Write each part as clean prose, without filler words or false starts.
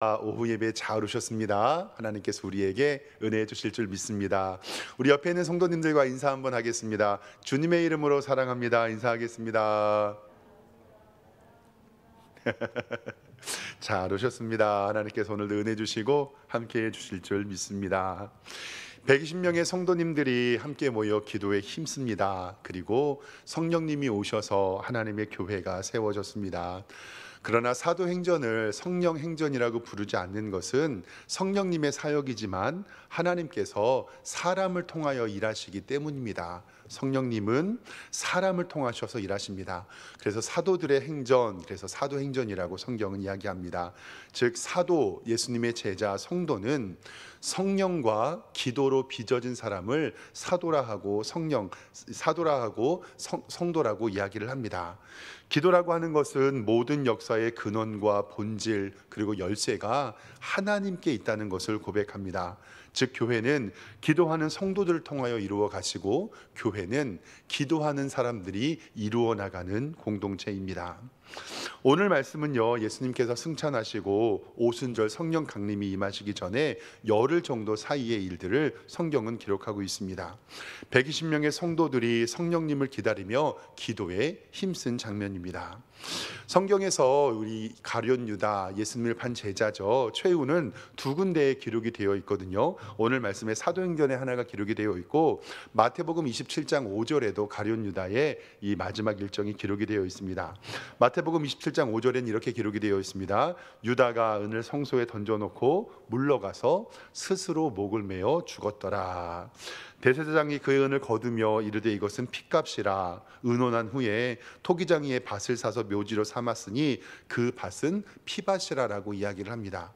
오후 예배 잘 오셨습니다. 하나님께서 우리에게 은혜 주실 줄 믿습니다. 우리 옆에 있는 성도님들과 인사 한번 하겠습니다. 주님의 이름으로 사랑합니다. 인사하겠습니다. 잘 오셨습니다. 하나님께서 오늘도 은혜 주시고 함께해 주실 줄 믿습니다. 120명의 성도님들이 함께 모여 기도에 힘씁니다. 그리고 성령님이 오셔서 하나님의 교회가 세워졌습니다. 그러나 사도행전을 성령행전이라고 부르지 않는 것은 성령님의 사역이지만 하나님께서 사람을 통하여 일하시기 때문입니다. 성령님은 사람을 통하셔서 일하십니다. 그래서 사도들의 행전, 그래서 사도행전이라고 성경은 이야기합니다. 즉 사도, 예수님의 제자, 성도는 성령과 기도로 빚어진 사람을 사도라 하고 성도라고 이야기를 합니다. 기도라고 하는 것은 모든 역사의 근원과 본질 그리고 열쇠가 하나님께 있다는 것을 고백합니다. 즉 교회는 기도하는 성도들을 통하여 이루어 가시고 교회는 기도하는 사람들이 이루어 나가는 공동체입니다. 오늘 말씀은요, 예수님께서 승천하시고 오순절 성령 강림이 임하시기 전에 열흘 정도 사이의 일들을 성경은 기록하고 있습니다. 120명의 성도들이 성령님을 기다리며 기도에 힘쓴 장면입니다. 성경에서 우리 가룟 유다, 예수님을 판 제자죠, 최후는 두 군데에 기록이 되어 있거든요. 오늘 말씀에 사도행전에 하나가 기록이 되어 있고 마태복음 27장 5절에도 가룟 유다의 이 마지막 일정이 기록이 되어 있습니다. 마태복음 27장 5절에는 이렇게 기록이 되어 있습니다. 유다가 은을 성소에 던져놓고 물러가서 스스로 목을 메어 죽었더라. 대제사장이 그의 은을 거두며 이르되 이것은 핏값이라. 의논한 후에 토기장이의 밭을 사서 묘지로 삼았으니 그 밭은 피밭이라라고 이야기를 합니다.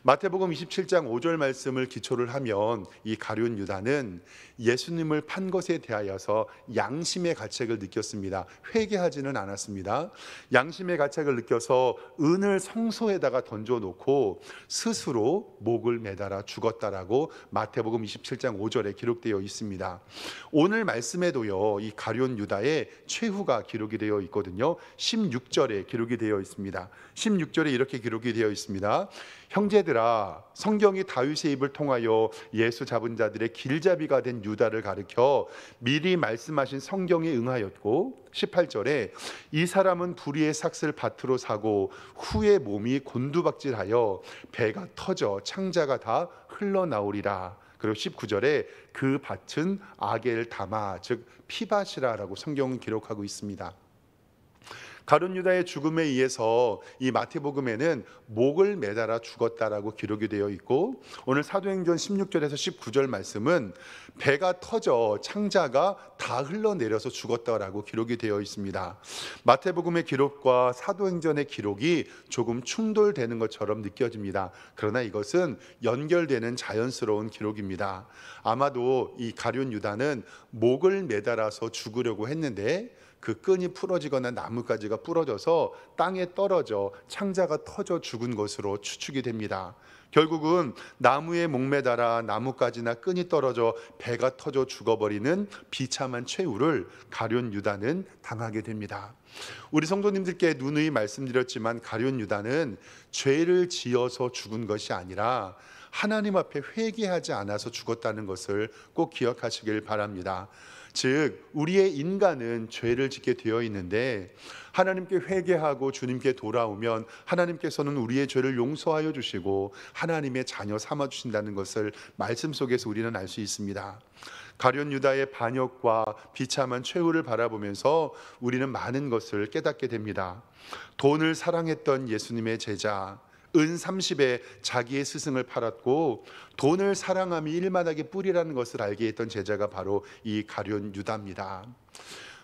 마태복음 27장 5절 말씀을 기초를 하면 이 가룟 유다는 예수님을 판 것에 대하여서 양심의 가책을 느꼈습니다. 회개하지는 않았습니다. 양심의 가책을 느껴서 은을 성소에다가 던져놓고 스스로 목을 매달아 죽었다라고 마태복음 27장 5절에 기록되어 있습니다. 오늘 말씀에도요, 이 가룟 유다의 최후가 기록이 되어 있거든요. 16절에 기록이 되어 있습니다. 16절에 이렇게 기록이 되어 있습니다. 형제들아, 성경이 다윗의 입을 통하여 예수 잡은 자들의 길잡이가 된 유다를 가리켜 미리 말씀하신 성경에 응하였고, 18절에 이 사람은 불의의 삭슬 밭으로 사고 후에 몸이 곤두박질하여 배가 터져 창자가 다 흘러나오리라. 그리고 19절에 그 밭은 아겔 다마, 즉 피밭이라라고 성경은 기록하고 있습니다. 가룟 유다의 죽음에 의해서 이 마태복음에는 목을 매달아 죽었다라고 기록이 되어 있고, 오늘 사도행전 16절에서 19절 말씀은 배가 터져 창자가 다 흘러내려서 죽었다라고 기록이 되어 있습니다. 마태복음의 기록과 사도행전의 기록이 조금 충돌되는 것처럼 느껴집니다. 그러나 이것은 연결되는 자연스러운 기록입니다. 아마도 이 가룟 유다는 목을 매달아서 죽으려고 했는데 그 끈이 풀어지거나 나뭇가지가 부러져서 땅에 떨어져 창자가 터져 죽은 것으로 추측이 됩니다. 결국은 나무에 목매달아 나뭇가지나 끈이 떨어져 배가 터져 죽어버리는 비참한 최후를 가룟 유다는 당하게 됩니다. 우리 성도님들께 누누이 말씀드렸지만 가룟 유다는 죄를 지어서 죽은 것이 아니라 하나님 앞에 회개하지 않아서 죽었다는 것을 꼭 기억하시길 바랍니다. 즉 우리의 인간은 죄를 짓게 되어 있는데 하나님께 회개하고 주님께 돌아오면 하나님께서는 우리의 죄를 용서하여 주시고 하나님의 자녀 삼아 주신다는 것을 말씀 속에서 우리는 알 수 있습니다. 가룟 유다의 반역과 비참한 최후를 바라보면서 우리는 많은 것을 깨닫게 됩니다. 돈을 사랑했던 예수님의 제자, 은 30에 자기의 스승을 팔았고 돈을 사랑함이 일만하게 뿌리라는 것을 알게 했던 제자가 바로 이 가룟 유다입니다.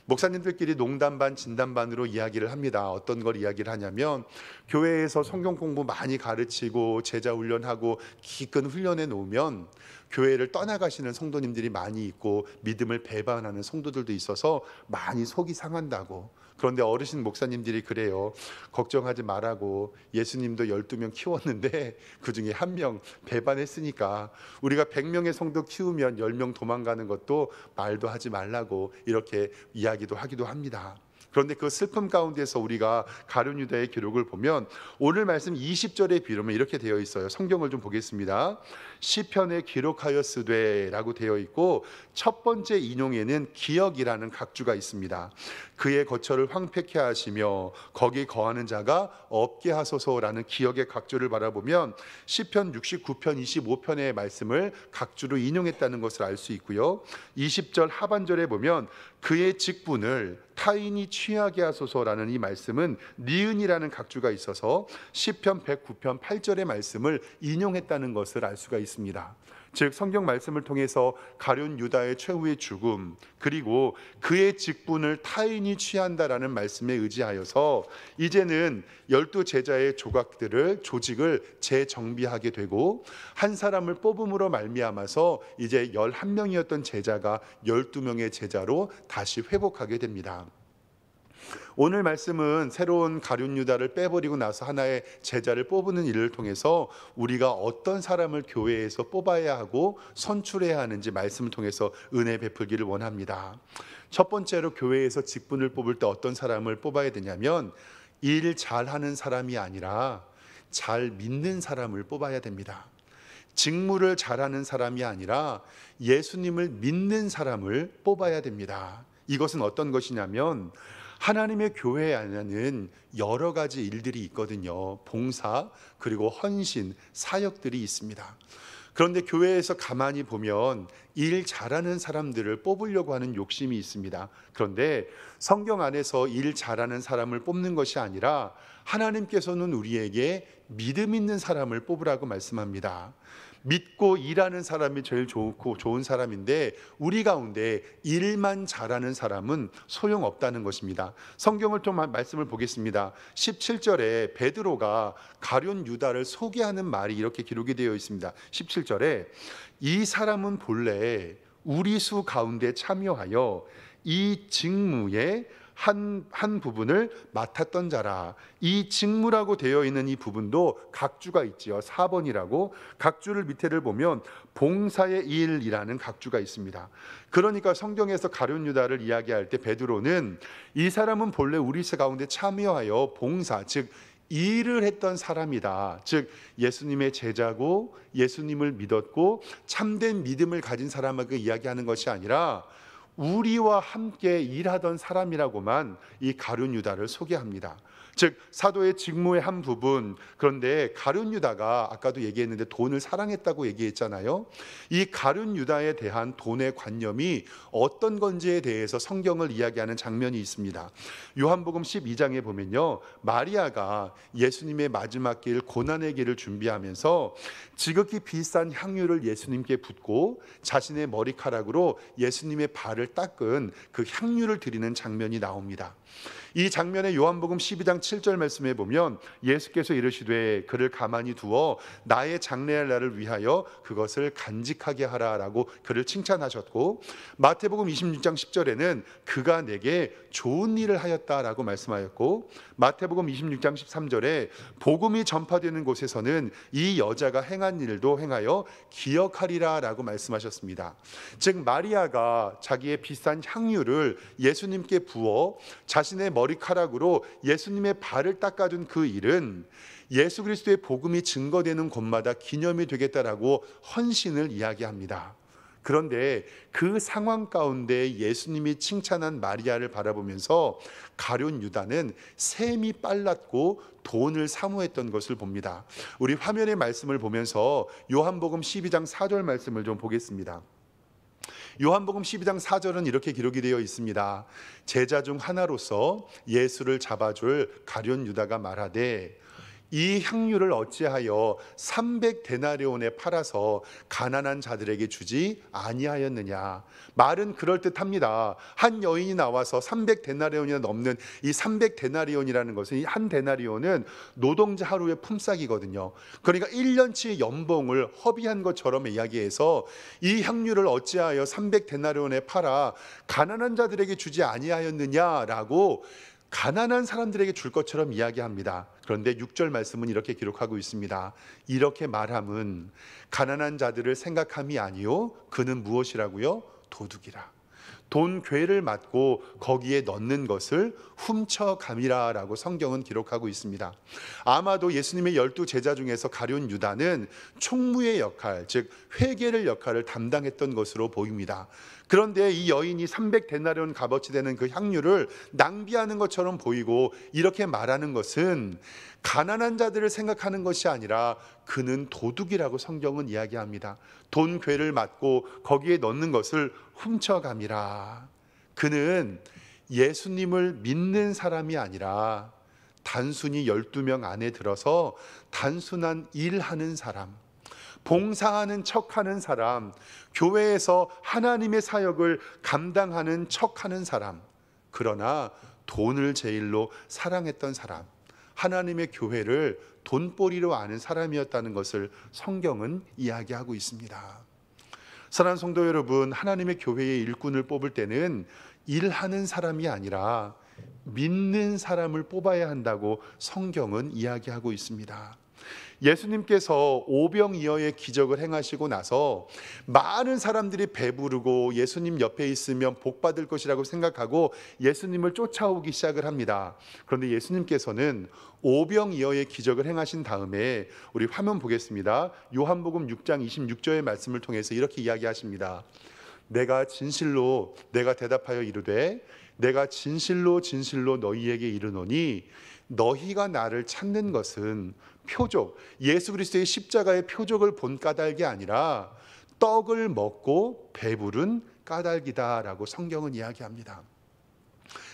목사님들끼리 농담 반 진담 반으로 이야기를 합니다. 어떤 걸 이야기를 하냐면, 교회에서 성경 공부 많이 가르치고 제자 훈련하고 기끈 훈련해 놓으면 교회를 떠나가시는 성도님들이 많이 있고 믿음을 배반하는 성도들도 있어서 많이 속이 상한다고. 그런데 어르신 목사님들이 그래요. 걱정하지 말라고. 예수님도 12명 키웠는데 그중에 1명 배반했으니까 우리가 100명의 성도 키우면 10명 도망가는 것도 말도 하지 말라고 이렇게 이야기도 하기도 합니다. 그런데 그 슬픔 가운데서 우리가 가룟 유다의 기록을 보면 오늘 말씀 20절에 비로면 이렇게 되어 있어요. 성경을 좀 보겠습니다. 시편에 기록하였으되라고 되어 있고 첫 번째 인용에는 기억이라는 각주가 있습니다. 그의 거처를 황폐케 하시며 거기 거하는 자가 없게 하소서라는 기억의 각주를 바라보면 시편 69편 25편의 말씀을 각주로 인용했다는 것을 알 수 있고요. 20절 하반절에 보면 그의 직분을 타인이 취하게 하소서라는 이 말씀은 니은이라는 각주가 있어서 시편 109편 8절의 말씀을 인용했다는 것을 알 수가 있습니다. 즉 성경 말씀을 통해서 가룟 유다의 최후의 죽음 그리고 그의 직분을 타인이 취한다라는 말씀에 의지하여서 이제는 12제자의 조직을 재정비하게 되고 한 사람을 뽑음으로 말미암아서 이제 11명이었던 제자가 12명의 제자로 다시 회복하게 됩니다. 오늘 말씀은 새로운 가룟 유다를 빼버리고 나서 하나의 제자를 뽑는 일을 통해서 우리가 어떤 사람을 교회에서 뽑아야 하고 선출해야 하는지 말씀을 통해서 은혜 베풀기를 원합니다. 첫 번째로 교회에서 직분을 뽑을 때 어떤 사람을 뽑아야 되냐면 일 잘하는 사람이 아니라 잘 믿는 사람을 뽑아야 됩니다. 직무를 잘하는 사람이 아니라 예수님을 믿는 사람을 뽑아야 됩니다. 이것은 어떤 것이냐면 하나님의 교회 안에는 여러 가지 일들이 있거든요. 봉사 그리고 헌신, 사역들이 있습니다. 그런데 교회에서 가만히 보면 일 잘하는 사람들을 뽑으려고 하는 욕심이 있습니다. 그런데 성경 안에서 일 잘하는 사람을 뽑는 것이 아니라 하나님께서는 우리에게 믿음 있는 사람을 뽑으라고 말씀합니다. 믿고 일하는 사람이 제일 좋은 사람인데 우리 가운데 일만 잘하는 사람은 소용없다는 것입니다. 성경을 좀 말씀을 보겠습니다. 17절에 베드로가 가룟 유다를 소개하는 말이 이렇게 기록이 되어 있습니다. 17절에 이 사람은 본래 우리 수 가운데 참여하여 이 직무에 한 부분을 맡았던 자라. 이 직무라고 되어 있는 이 부분도 각주가 있지요. 4번이라고 각주를 밑에를 보면 봉사의 일이라는 각주가 있습니다. 그러니까 성경에서 가룟 유다를 이야기할 때 베드로는 이 사람은 본래 우리 가운데 참여하여 봉사 즉 일을 했던 사람이다. 즉 예수님의 제자고 예수님을 믿었고 참된 믿음을 가진 사람에게 이야기하는 것이 아니라 우리와 함께 일하던 사람이라고만 이 가룟 유다를 소개합니다. 즉 사도의 직무의 한 부분. 그런데 가룟 유다가 아까도 얘기했는데 돈을 사랑했다고 얘기했잖아요. 이 가룟 유다에 대한 돈의 관념이 어떤 건지에 대해서 성경을 이야기하는 장면이 있습니다. 요한복음 12장에 보면요, 마리아가 예수님의 마지막 길 고난의 길을 준비하면서 지극히 비싼 향유를 예수님께 붓고 자신의 머리카락으로 예수님의 발을 닦은 그 향유를 드리는 장면이 나옵니다. 이 장면에 요한복음 12장 7절 말씀에 보면 예수께서 이르시되 그를 가만히 두어 나의 장래할 날을 위하여 그것을 간직하게 하라라고 그를 칭찬하셨고, 마태복음 26장 10절에는 그가 내게 좋은 일을 하였다라고 말씀하였고, 마태복음 26장 13절에 복음이 전파되는 곳에서는 이 여자가 행한 일도 행하여 기억하리라라고 말씀하셨습니다. 즉 마리아가 자기의 비싼 향유를 예수님께 부어 자신의 머리카락으로 예수님의 발을 닦아준 그 일은 예수 그리스도의 복음이 증거되는 곳마다 기념이 되겠다라고 헌신을 이야기합니다. 그런데 그 상황 가운데 예수님이 칭찬한 마리아를 바라보면서 가룟 유다는 셈이 빨랐고 돈을 사모했던 것을 봅니다. 우리 화면의 말씀을 보면서 요한복음 12장 4절 말씀을 좀 보겠습니다. 요한복음 12장 4절은 이렇게 기록이 되어 있습니다. 제자 중 하나로서 예수를 잡아줄 가룟 유다가 말하되 이 향유를 어찌하여 300데나리온에 팔아서 가난한 자들에게 주지 아니하였느냐. 말은 그럴듯합니다. 한 여인이 나와서 300데나리온이나 넘는 이 300데나리온이라는 것은 이 한 데나리온은 노동자 하루의 품삯이거든요. 그러니까 1년치 연봉을 허비한 것처럼 이야기해서 이 향유를 어찌하여 300데나리온에 팔아 가난한 자들에게 주지 아니하였느냐라고 가난한 사람들에게 줄 것처럼 이야기합니다. 그런데 6절 말씀은 이렇게 기록하고 있습니다. 이렇게 말함은 가난한 자들을 생각함이 아니요 그는 무엇이라고요? 도둑이라. 돈 괴를 맞고 거기에 넣는 것을 훔쳐감이라라고 성경은 기록하고 있습니다. 아마도 예수님의 12 제자 중에서 가룟 유다는 총무의 역할, 즉 회계를 역할을 담당했던 것으로 보입니다. 그런데 이 여인이 300데나리온 값어치 되는 그 향유를 낭비하는 것처럼 보이고 이렇게 말하는 것은 가난한 자들을 생각하는 것이 아니라 그는 도둑이라고 성경은 이야기합니다. 돈 괴를 맞고 거기에 넣는 것을 훔쳐감이라. 그는 예수님을 믿는 사람이 아니라 단순히 12명 안에 들어서 단순한 일하는 사람, 봉사하는 척하는 사람, 교회에서 하나님의 사역을 감당하는 척하는 사람, 그러나 돈을 제일로 사랑했던 사람, 하나님의 교회를 돈벌이로 아는 사람이었다는 것을 성경은 이야기하고 있습니다. 사랑하는 성도 여러분, 하나님의 교회의 일꾼을 뽑을 때는 일하는 사람이 아니라 믿는 사람을 뽑아야 한다고 성경은 이야기하고 있습니다. 예수님께서 오병이어의 기적을 행하시고 나서 많은 사람들이 배부르고 예수님 옆에 있으면 복 받을 것이라고 생각하고 예수님을 쫓아오기 시작을 합니다. 그런데 예수님께서는 오병이어의 기적을 행하신 다음에 우리 화면 보겠습니다. 요한복음 6장 26절의 말씀을 통해서 이렇게 이야기하십니다. 내가 대답하여 이르되 내가 진실로 너희에게 이르노니 너희가 나를 찾는 것은 표적, 예수 그리스도의 십자가의 표적을 본 까닭이 아니라 떡을 먹고 배부른 까닭이다라고 성경은 이야기합니다.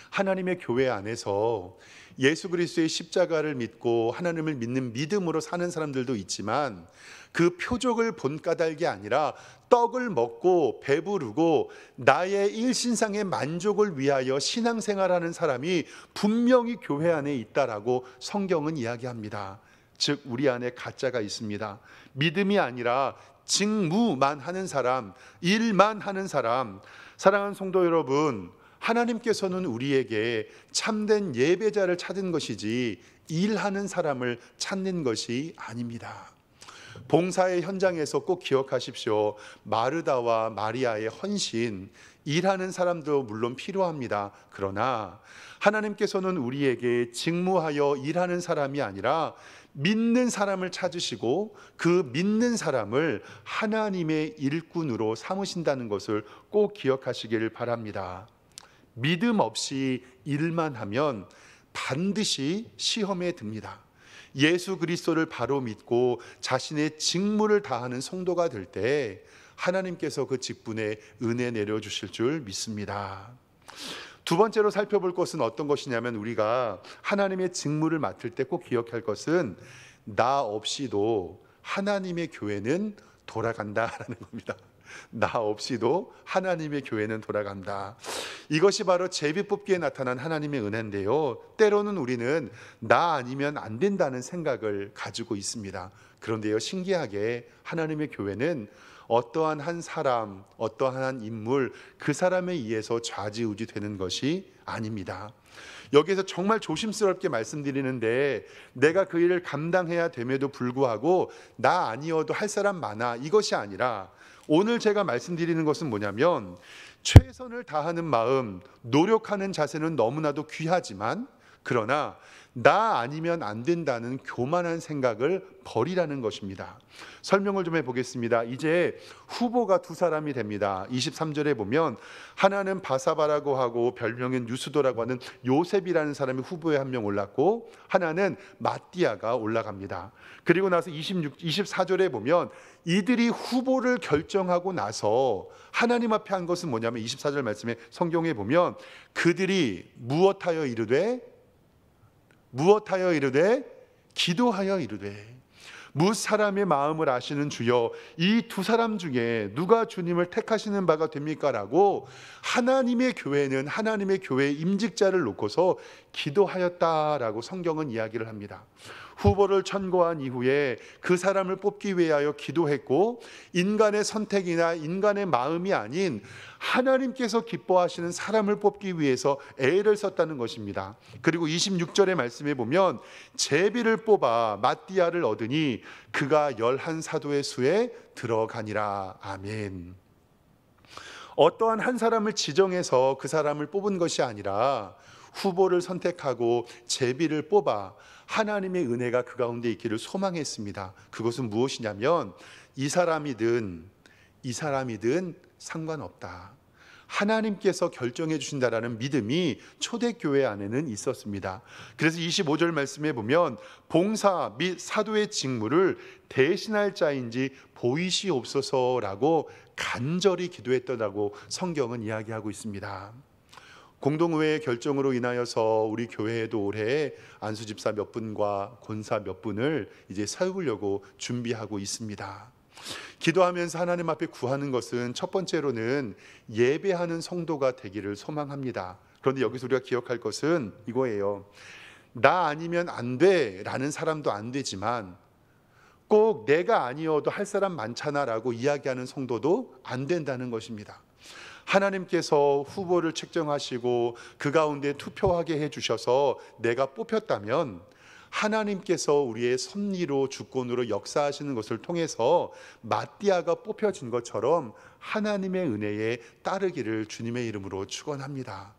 하나님의 교회 안에서 예수 그리스도의 십자가를 믿고 하나님을 믿는 믿음으로 사는 사람들도 있지만 그 표적을 본 까닭이 아니라 떡을 먹고 배부르고 나의 일신상의 만족을 위하여 신앙생활하는 사람이 분명히 교회 안에 있다라고 성경은 이야기합니다. 즉 우리 안에 가짜가 있습니다. 믿음이 아니라 직무만 하는 사람, 일만 하는 사람. 사랑하는 성도 여러분, 하나님께서는 우리에게 참된 예배자를 찾은 것이지 일하는 사람을 찾는 것이 아닙니다. 봉사의 현장에서 꼭 기억하십시오. 마르다와 마리아의 헌신, 일하는 사람도 물론 필요합니다. 그러나 하나님께서는 우리에게 직무하여 일하는 사람이 아니라 믿는 사람을 찾으시고 그 믿는 사람을 하나님의 일꾼으로 삼으신다는 것을 꼭 기억하시길 바랍니다. 믿음 없이 일만 하면 반드시 시험에 듭니다. 예수 그리스도를 바로 믿고 자신의 직무를 다하는 성도가 될 때 하나님께서 그 직분에 은혜 내려주실 줄 믿습니다. 두 번째로 살펴볼 것은 어떤 것이냐면 우리가 하나님의 직무를 맡을 때 꼭 기억할 것은 나 없이도 하나님의 교회는 돌아간다라는 겁니다. 나 없이도 하나님의 교회는 돌아간다. 이것이 바로 제비뽑기에 나타난 하나님의 은혜인데요. 때로는 우리는 나 아니면 안 된다는 생각을 가지고 있습니다. 그런데요, 신기하게 하나님의 교회는 어떠한 한 사람, 어떠한 한 인물, 그 사람에 의해서 좌지우지 되는 것이 아닙니다. 여기에서 정말 조심스럽게 말씀드리는데 내가 그 일을 감당해야 됨에도 불구하고 나 아니어도 할 사람 많아, 이것이 아니라 오늘 제가 말씀드리는 것은 뭐냐면 최선을 다하는 마음, 노력하는 자세는 너무나도 귀하지만 그러나 나 아니면 안 된다는 교만한 생각을 버리라는 것입니다. 설명을 좀 해보겠습니다. 이제 후보가 두 사람이 됩니다. 23절에 보면 하나는 바사바라고 하고 별명은 유스도라고 하는 요셉이라는 사람이 후보에 한 명 올랐고 하나는 마띠아가 올라갑니다. 그리고 나서 24절에 보면 이들이 후보를 결정하고 나서 하나님 앞에 한 것은 뭐냐면 24절 말씀에 성경에 보면 그들이 무엇하여 이르되 기도하여 이르되 무 사람의 마음을 아시는 주여 이 두 사람 중에 누가 주님을 택하시는 바가 됩니까? 라고 하나님의 교회는 하나님의 교회의 임직자를 놓고서 기도하였다라고 성경은 이야기를 합니다. 후보를 천거한 이후에 그 사람을 뽑기 위하여 기도했고 인간의 선택이나 인간의 마음이 아닌 하나님께서 기뻐하시는 사람을 뽑기 위해서 애를 썼다는 것입니다. 그리고 26절의 말씀에 보면 제비를 뽑아 마띠아를 얻으니 그가 11 사도의 수에 들어가니라. 아멘. 어떠한 한 사람을 지정해서 그 사람을 뽑은 것이 아니라 후보를 선택하고 제비를 뽑아 하나님의 은혜가 그 가운데 있기를 소망했습니다. 그것은 무엇이냐면 이 사람이든 상관없다. 하나님께서 결정해 주신다라는 믿음이 초대교회 안에는 있었습니다. 그래서 25절 말씀에 보면 봉사 및 사도의 직무를 대신할 자인지 보이시옵소서라고 간절히 기도했더라고 성경은 이야기하고 있습니다. 공동의회의 결정으로 인하여서 우리 교회에도 올해 안수집사 몇 분과 권사 몇 분을 이제 세우려고 준비하고 있습니다. 기도하면서 하나님 앞에 구하는 것은 첫 번째로는 예배하는 성도가 되기를 소망합니다. 그런데 여기서 우리가 기억할 것은 이거예요. 나 아니면 안 돼 라는 사람도 안 되지만 꼭 내가 아니어도 할 사람 많잖아 라고 이야기하는 성도도 안 된다는 것입니다. 하나님께서 후보를 책정하시고 그 가운데 투표하게 해주셔서 내가 뽑혔다면 하나님께서 우리의 섭리로 주권으로 역사하시는 것을 통해서 마띠아가 뽑혀진 것처럼 하나님의 은혜에 따르기를 주님의 이름으로 축원합니다.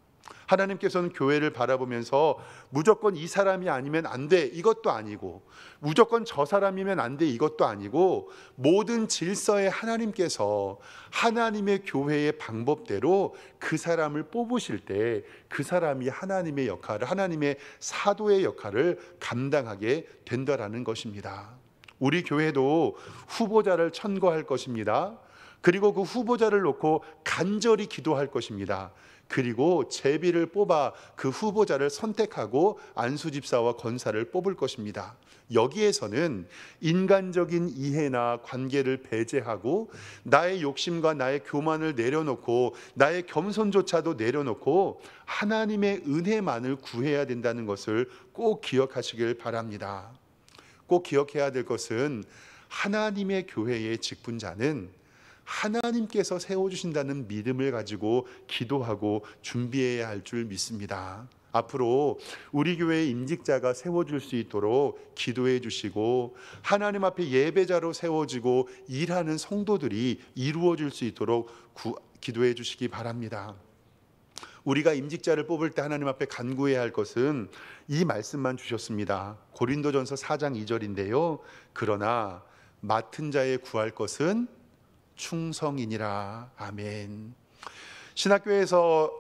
하나님께서는 교회를 바라보면서 무조건 이 사람이 아니면 안 돼 이것도 아니고 무조건 저 사람이면 안 돼 이것도 아니고 모든 질서에 하나님께서 하나님의 교회의 방법대로 그 사람을 뽑으실 때 그 사람이 하나님의 역할을 하나님의 사도의 역할을 감당하게 된다라는 것입니다. 우리 교회도 후보자를 천거할 것입니다. 그리고 그 후보자를 놓고 간절히 기도할 것입니다. 그리고 제비를 뽑아 그 후보자를 선택하고 안수집사와 권사를 뽑을 것입니다. 여기에서는 인간적인 이해나 관계를 배제하고 나의 욕심과 나의 교만을 내려놓고 나의 겸손조차도 내려놓고 하나님의 은혜만을 구해야 된다는 것을 꼭 기억하시길 바랍니다. 꼭 기억해야 될 것은 하나님의 교회의 직분자는 하나님께서 세워주신다는 믿음을 가지고 기도하고 준비해야 할 줄 믿습니다. 앞으로 우리 교회의 임직자가 세워줄 수 있도록 기도해 주시고 하나님 앞에 예배자로 세워지고 일하는 성도들이 이루어질 수 있도록 기도해 주시기 바랍니다. 우리가 임직자를 뽑을 때 하나님 앞에 간구해야 할 것은 이 말씀만 주셨습니다. 고린도전서 4장 2절인데요. 그러나 맡은 자의 구할 것은 충성이니라. 아멘. 신학교에서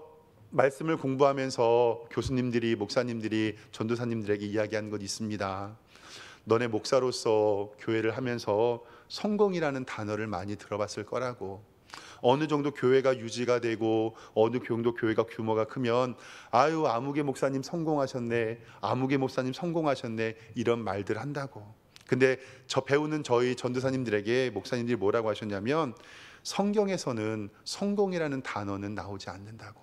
말씀을 공부하면서 교수님들이 목사님들이 전도사님들에게 이야기한 것 있습니다. 너네 목사로서 교회를 하면서 성공이라는 단어를 많이 들어봤을 거라고. 어느 정도 교회가 유지가 되고 어느 정도 교회가 규모가 크면 아유 아무개 목사님 성공하셨네, 아무개 목사님 성공하셨네 이런 말들 한다고. 근데 저 배우는 저희 전도사님들에게 목사님들이 뭐라고 하셨냐면 성경에서는 성공이라는 단어는 나오지 않는다고.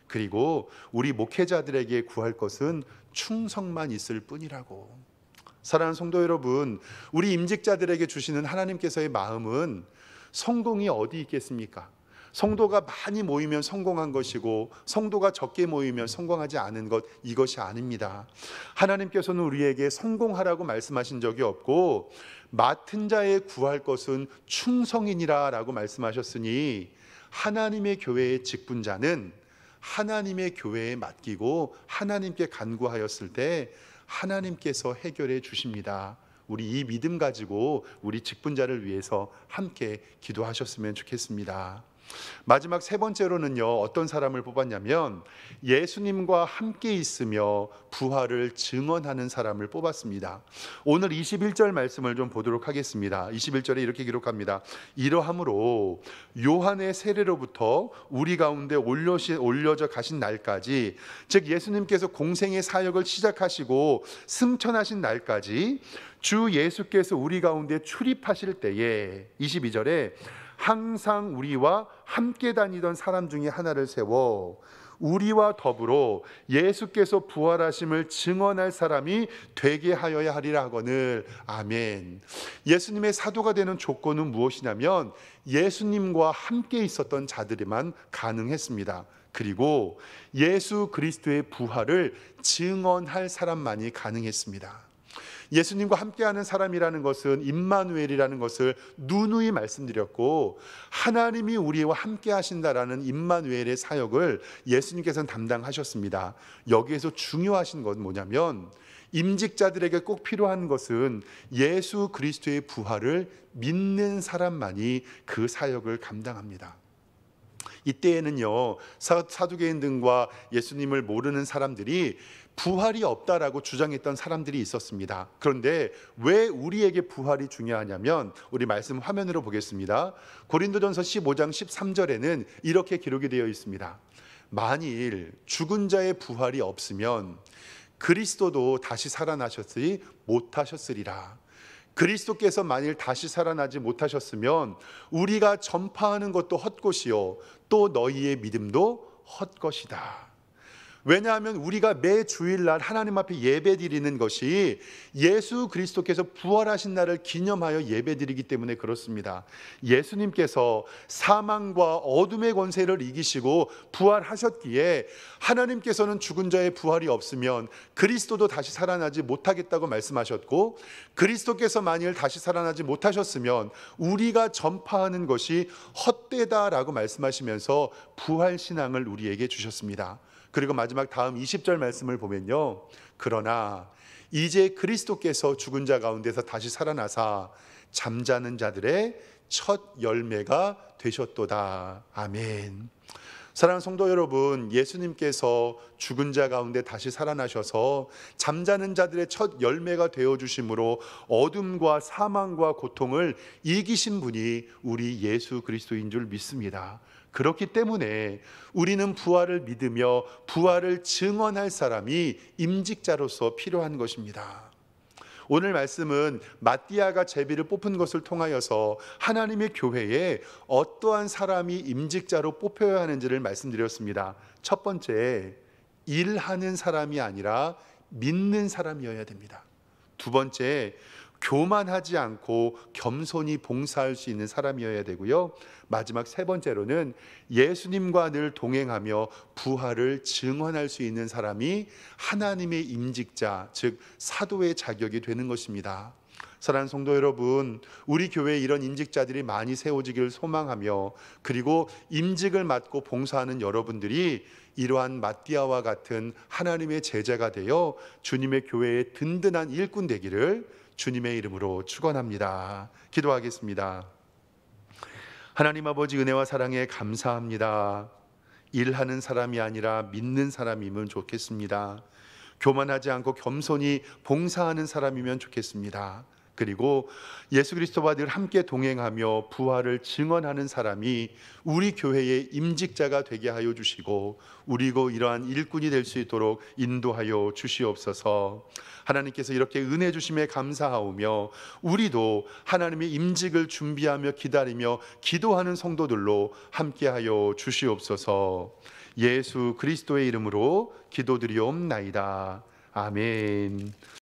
그리고 우리 목회자들에게 구할 것은 충성만 있을 뿐이라고. 사랑하는 성도 여러분, 우리 임직자들에게 주시는 하나님께서의 마음은 성공이 어디 있겠습니까? 성도가 많이 모이면 성공한 것이고 성도가 적게 모이면 성공하지 않은 것, 이것이 아닙니다. 하나님께서는 우리에게 성공하라고 말씀하신 적이 없고 맡은 자의 구할 것은 충성이니라 라고 말씀하셨으니 하나님의 교회의 직분자는 하나님의 교회에 맡기고 하나님께 간구하였을 때 하나님께서 해결해 주십니다. 우리 이 믿음 가지고 우리 직분자를 위해서 함께 기도하셨으면 좋겠습니다. 마지막 세 번째로는요, 어떤 사람을 뽑았냐면 예수님과 함께 있으며 부활을 증언하는 사람을 뽑았습니다. 오늘 21절 말씀을 좀 보도록 하겠습니다. 21절에 이렇게 기록합니다. 이러함으로 요한의 세례로부터 우리 가운데 올려져 가신 날까지, 즉 예수님께서 공생의 사역을 시작하시고 승천하신 날까지 주 예수께서 우리 가운데 출입하실 때에 22절에 항상 우리와 함께 다니던 사람 중에 하나를 세워 우리와 더불어 예수께서 부활하심을 증언할 사람이 되게 하여야 하리라 하거늘. 아멘. 예수님의 사도가 되는 조건은 무엇이냐면 예수님과 함께 있었던 자들에만 가능했습니다. 그리고 예수 그리스도의 부활을 증언할 사람만이 가능했습니다. 예수님과 함께하는 사람이라는 것은 임마누엘이라는 것을 누누이 말씀드렸고, 하나님이 우리와 함께 하신다라는 임마누엘의 사역을 예수님께서는 담당하셨습니다. 여기에서 중요하신 건 뭐냐면, 임직자들에게 꼭 필요한 것은 예수 그리스도의 부활을 믿는 사람만이 그 사역을 감당합니다. 이때에는요, 사두개인 등과 예수님을 모르는 사람들이 부활이 없다라고 주장했던 사람들이 있었습니다. 그런데 왜 우리에게 부활이 중요하냐면, 우리 말씀 화면으로 보겠습니다. 고린도전서 15장 13절에는 이렇게 기록이 되어 있습니다. 만일 죽은 자의 부활이 없으면 그리스도도 다시 살아나셨으리 못하셨으리라. 그리스도께서 만일 다시 살아나지 못하셨으면 우리가 전파하는 것도 헛것이요 또 너희의 믿음도 헛것이다. 왜냐하면 우리가 매 주일날 하나님 앞에 예배드리는 것이 예수 그리스도께서 부활하신 날을 기념하여 예배드리기 때문에 그렇습니다. 예수님께서 사망과 어둠의 권세를 이기시고 부활하셨기에 하나님께서는 죽은 자의 부활이 없으면 그리스도도 다시 살아나지 못하겠다고 말씀하셨고, 그리스도께서 만일 다시 살아나지 못하셨으면 우리가 전파하는 것이 헛되다라고 말씀하시면서 부활신앙을 우리에게 주셨습니다. 그리고 마지막 다음 20절 말씀을 보면요, 그러나 이제 그리스도께서 죽은 자 가운데서 다시 살아나사 잠자는 자들의 첫 열매가 되셨도다. 아멘. 사랑하는 성도 여러분, 예수님께서 죽은 자 가운데 다시 살아나셔서 잠자는 자들의 첫 열매가 되어주심으로 어둠과 사망과 고통을 이기신 분이 우리 예수 그리스도인 줄 믿습니다. 그렇기 때문에 우리는 부활을 믿으며 부활을 증언할 사람이 임직자로서 필요한 것입니다. 오늘 말씀은 마띠아가 제비를 뽑은 것을 통하여서 하나님의 교회에 어떠한 사람이 임직자로 뽑혀야 하는지를 말씀드렸습니다. 첫 번째, 일하는 사람이 아니라 믿는 사람이어야 됩니다. 두 번째, 교만하지 않고 겸손히 봉사할 수 있는 사람이어야 되고요. 마지막 세 번째로는 예수님과 늘 동행하며 부활을 증언할 수 있는 사람이 하나님의 임직자, 즉 사도의 자격이 되는 것입니다. 사랑하는 성도 여러분, 우리 교회에 이런 임직자들이 많이 세워지기를 소망하며, 그리고 임직을 맡고 봉사하는 여러분들이 이러한 마띠아와 같은 하나님의 제자가 되어 주님의 교회의 든든한 일꾼 되기를 주님의 이름으로 축원합니다. 기도하겠습니다. 하나님 아버지, 은혜와 사랑에 감사합니다. 일하는 사람이 아니라 믿는 사람이면 좋겠습니다. 교만하지 않고 겸손히 봉사하는 사람이면 좋겠습니다. 그리고 예수 그리스도와 늘 함께 동행하며 부활을 증언하는 사람이 우리 교회의 임직자가 되게 하여 주시고, 우리고 이러한 일꾼이 될 수 있도록 인도하여 주시옵소서. 하나님께서 이렇게 은혜 주심에 감사하오며, 우리도 하나님의 임직을 준비하며 기다리며 기도하는 성도들로 함께하여 주시옵소서. 예수 그리스도의 이름으로 기도드리옵나이다. 아멘.